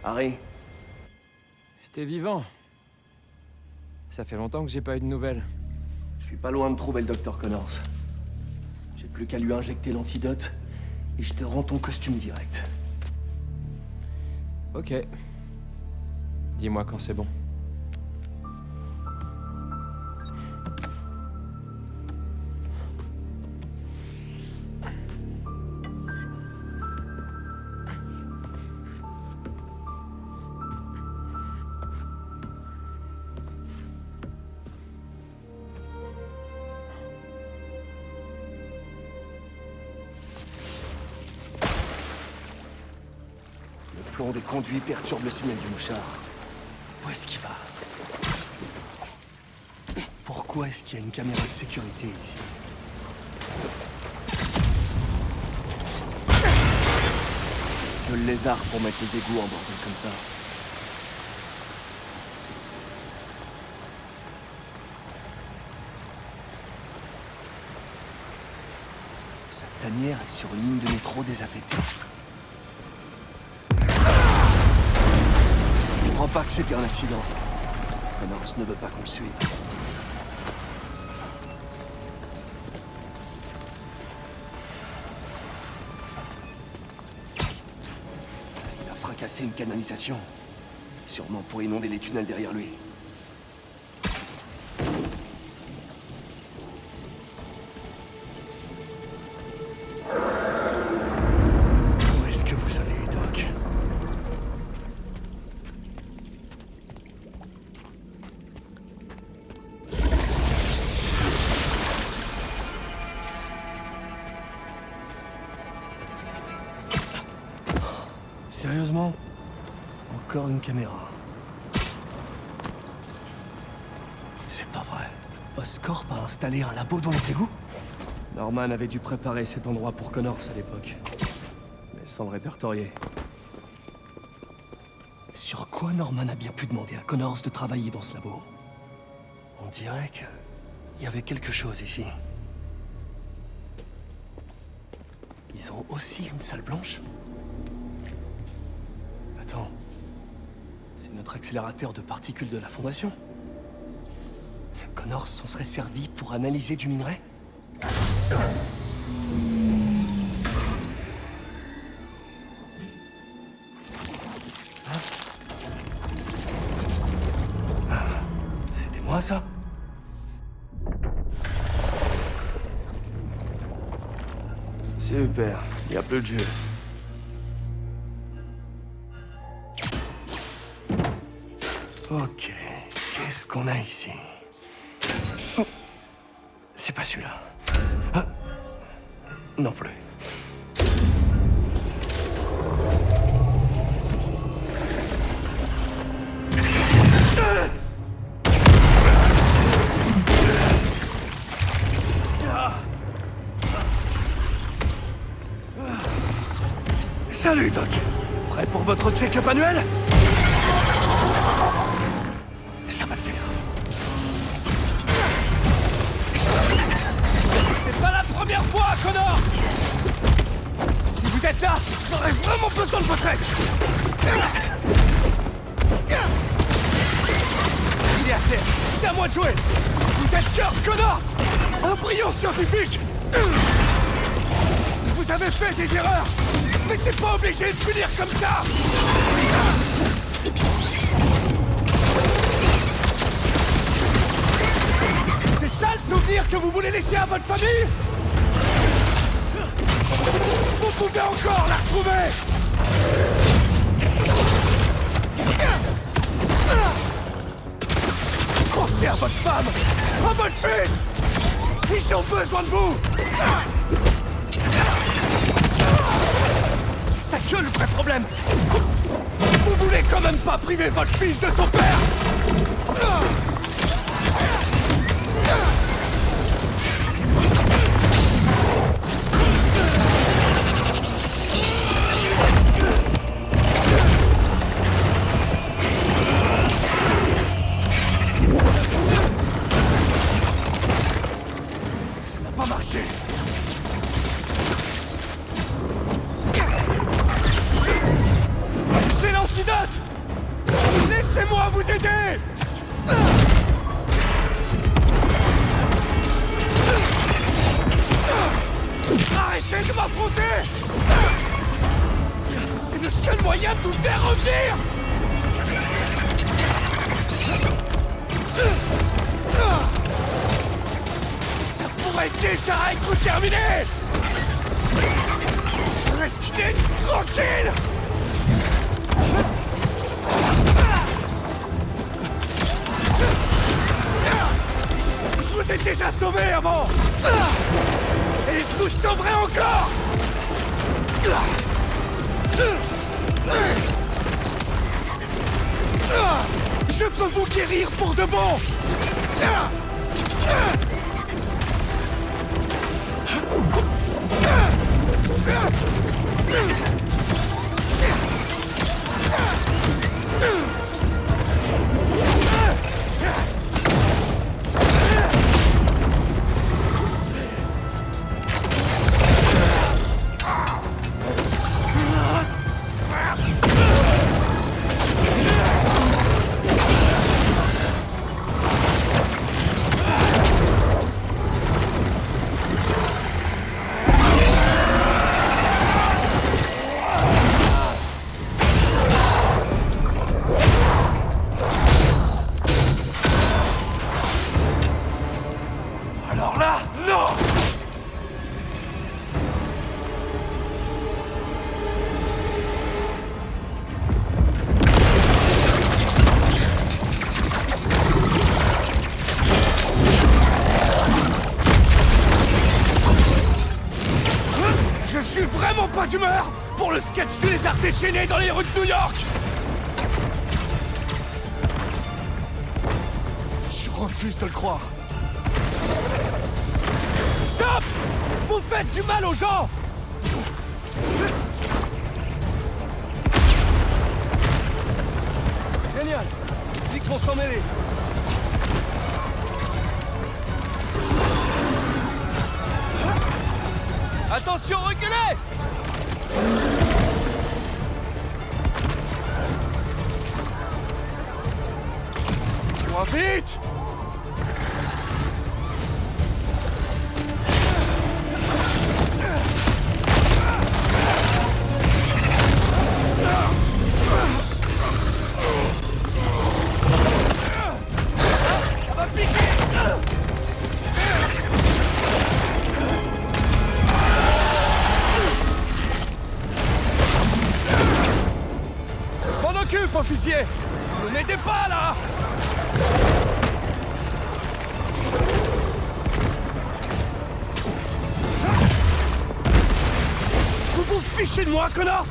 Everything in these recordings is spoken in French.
Harry, T'es vivant. Ça fait longtemps que j'ai pas eu de nouvelles. je suis pas loin de trouver le docteur Connors. J'ai plus qu'à lui injecter l'antidote et je te rends ton costume direct. Ok. Dis-moi quand c'est bon. Le plomb des conduits perturbe le signal du mouchard. Où est-ce qu'il va? Pourquoi est-ce qu'il y a une caméra de sécurité ici? Le lézard pour mettre les égouts en bordel comme ça. Sa tanière est sur une ligne de métro désaffectée. Je crois pas que c'était un accident. Connors ne veut pas qu'on le suive. Il a fracassé une canalisation. Sûrement pour inonder les tunnels derrière lui. Où est-ce que vous allez, Doc? Sérieusement? Encore une caméra. C'est pas vrai. Oscorp a installé un labo dans les égouts? Norman avait dû préparer cet endroit pour Connors à l'époque. Mais sans le répertorier. Sur quoi Norman a bien pu demander à Connors de travailler dans ce labo? On dirait que... il y avait quelque chose ici. Ils ont aussi une salle blanche? Attends. C'est notre accélérateur de particules de la Fondation. Connors s'en serait servi pour analyser du minerai? C'était moi, ça? Super, il y a plus de jeu. Ok, qu'est-ce qu'on a ici? Oh, c'est pas celui-là. Ah, non plus. Salut, Doc. Prêt pour votre check-up annuel? Ça va le faire. C'est pas la première fois, Connors! Si vous êtes là, j'aurais vraiment besoin de votre aide! Il est à terre, c'est à moi de jouer! Vous êtes Kurt Connors! Un brillant scientifique! Vous avez fait des erreurs! Mais c'est pas obligé de finir comme ça! C'est ça le souvenir que vous voulez laisser à votre famille? Vous pouvez encore la retrouver! Pensez à votre femme! À votre fils! Ils ont besoin de vous! C'est ça que le vrai problème! Vous voulez quand même pas priver votre fils de son père! Ça n'a pas marché! J'ai l'antidote! Laissez-moi vous aider! Arrêtez de m'affronter! C'est le seul moyen de vous faire revenir! Ça pourrait déjà être terminé! Restez tranquille! Je vous ai déjà sauvé avant! Et je vous sauverai encore! Je peux vous guérir pour de bon! Alors là, non! Je suis vraiment pas d'humeur pour le sketch du lézard déchaîné dans les rues de New York! Je refuse de le croire. Stop! Vous faites du mal aux gens! Génial! Dis qu'on s'en mêler. Attention, reculez! Moins vite! Ça va piquer! Je m'en occupe, officier! Ne m'aidez pas, là! Vous vous fichez de moi, Connors!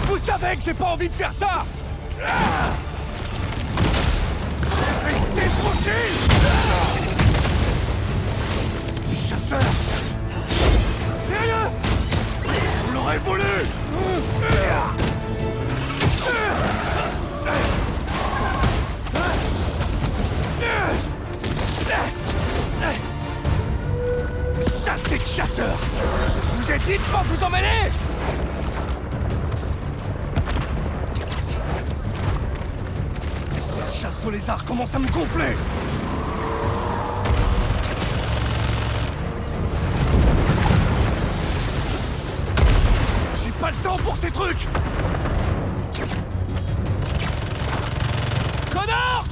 Vous savez que j'ai pas envie de faire ça! Restez tranquille! Chasseur! Sérieux? Vous l'aurez voulu! Saleté de chasseur! Je vous ai dit de pas vous emmêler! Cette chasse aux lézards commence à me gonfler! J'ai pas le temps pour ces trucs! Connors!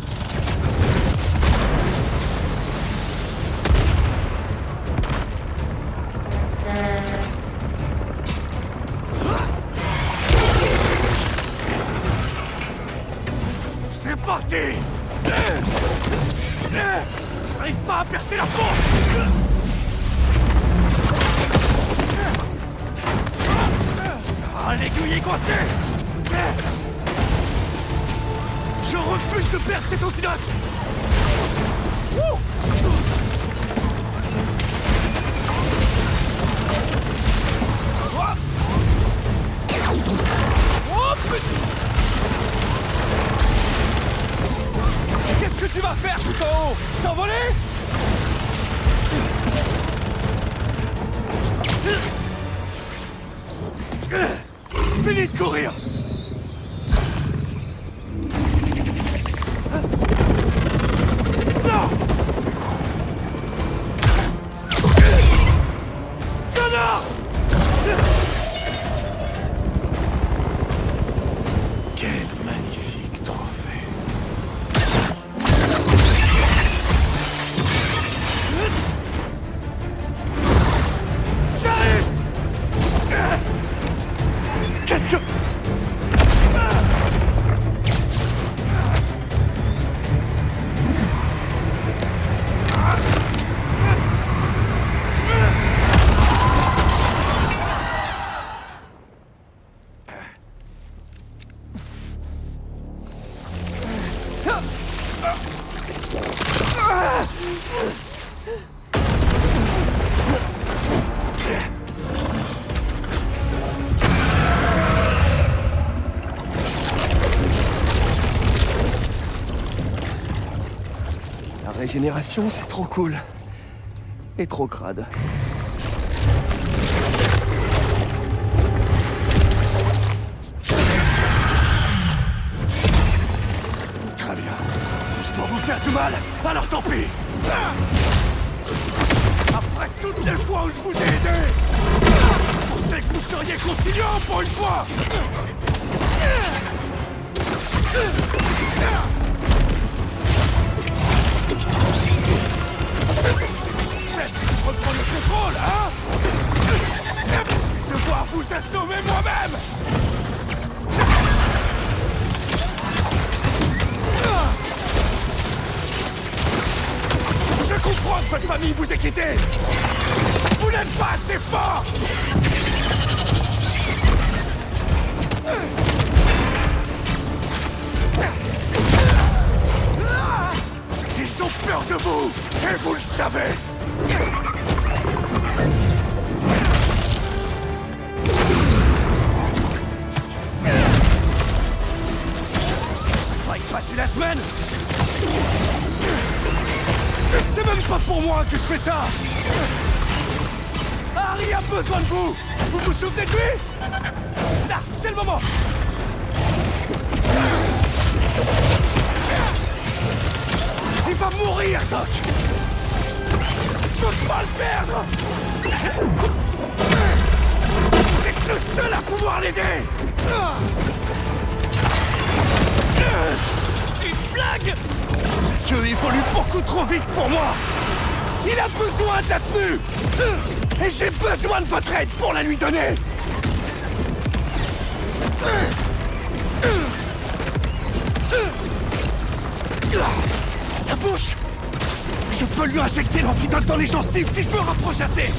C'est parti! J'arrive pas à percer la porte! Ah, l'aiguille est coincée! Je refuse de perdre cet antidote! s'envoler? Fini de courir! Non! Connard! Quel magnifique trophée. J'arrive! Qu'est-ce que... La régénération, c'est trop cool. Et trop crade. Très bien. Si je dois vous faire du mal, alors tant pis. Après toutes les fois où je vous ai aidé, je pensais que vous seriez conciliant pour une fois. Reprendre le contrôle, hein? Devoir vous assommer moi-même. Je comprends que votre famille vous ait quitté. Vous n'êtes pas assez fort. Ils ont peur de vous, et vous le savez. Pas y passer la semaine. C'est même pas pour moi que je fais ça. Harry a besoin de vous. Vous vous souvenez de lui? Là, c'est le moment. Il va mourir, Doc. Je peux pas le perdre. Vous êtes le seul à pouvoir l'aider. Une flag. C'est qu'il évolue beaucoup trop vite pour moi. Il a besoin de la tenue. Et j'ai besoin de votre aide pour la lui donner. Ça bouge. Je peux lui injecter l'antidote dans les gencives si je me rapproche assez.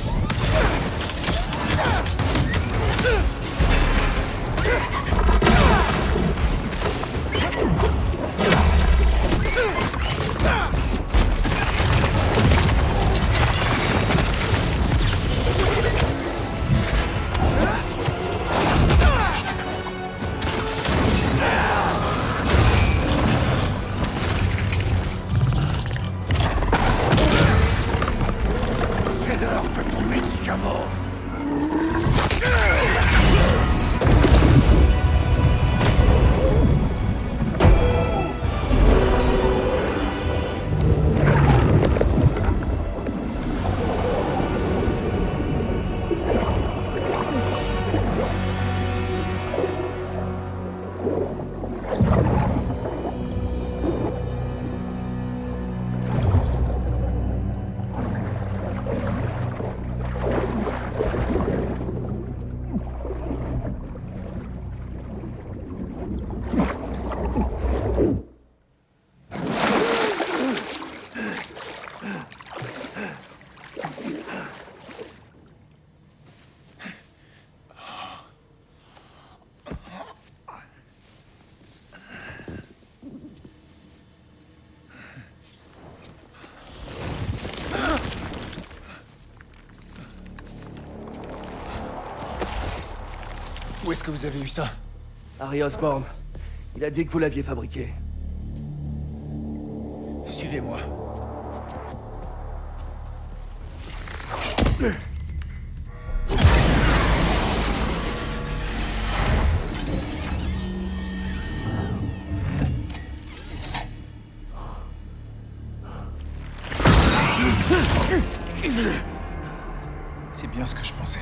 C'est l'heure de ton médicament. Où est-ce que vous avez eu ça? Harry Osborn. Il a dit que vous l'aviez fabriqué. Suivez-moi. C'est bien ce que je pensais.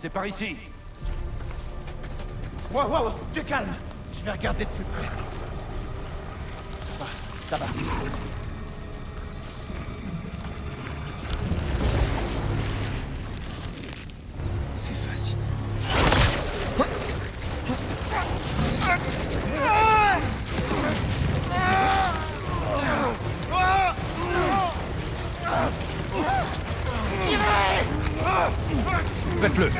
C'est par ici. Wow, du calme. Je vais regarder de plus près. Ça va. C'est facile. Faites-le.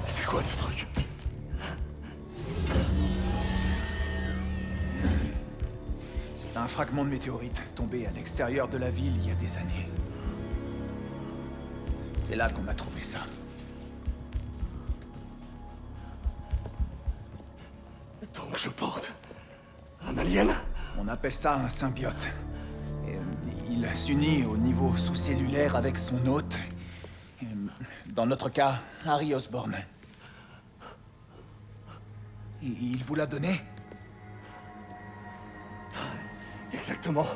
C'est quoi ce truc? C'est un fragment de météorite tombé à l'extérieur de la ville il y a des années. C'est là qu'on a trouvé ça. Donc je porte un alien? On appelle ça un symbiote. Et, il s'unit au niveau sous-cellulaire avec son hôte. Et, dans notre cas, Harry Osborn. Et il vous l'a donné? Exactement.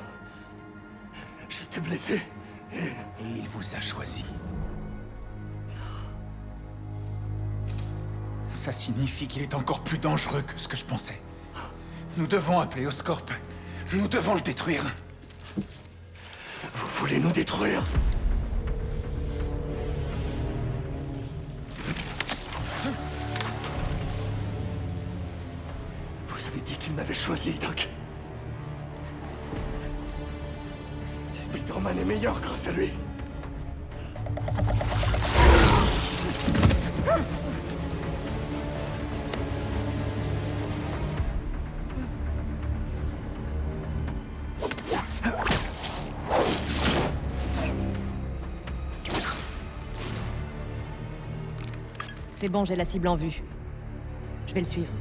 J'étais blessé. Et il vous a choisi. Ça signifie qu'il est encore plus dangereux que ce que je pensais. Nous devons appeler Oscorp. Nous devons le détruire. Vous voulez nous détruire? Vous avez dit qu'il m'avait choisi, Doc. Spider-Man est meilleur grâce à lui. C'est bon, j'ai la cible en vue. Je vais le suivre.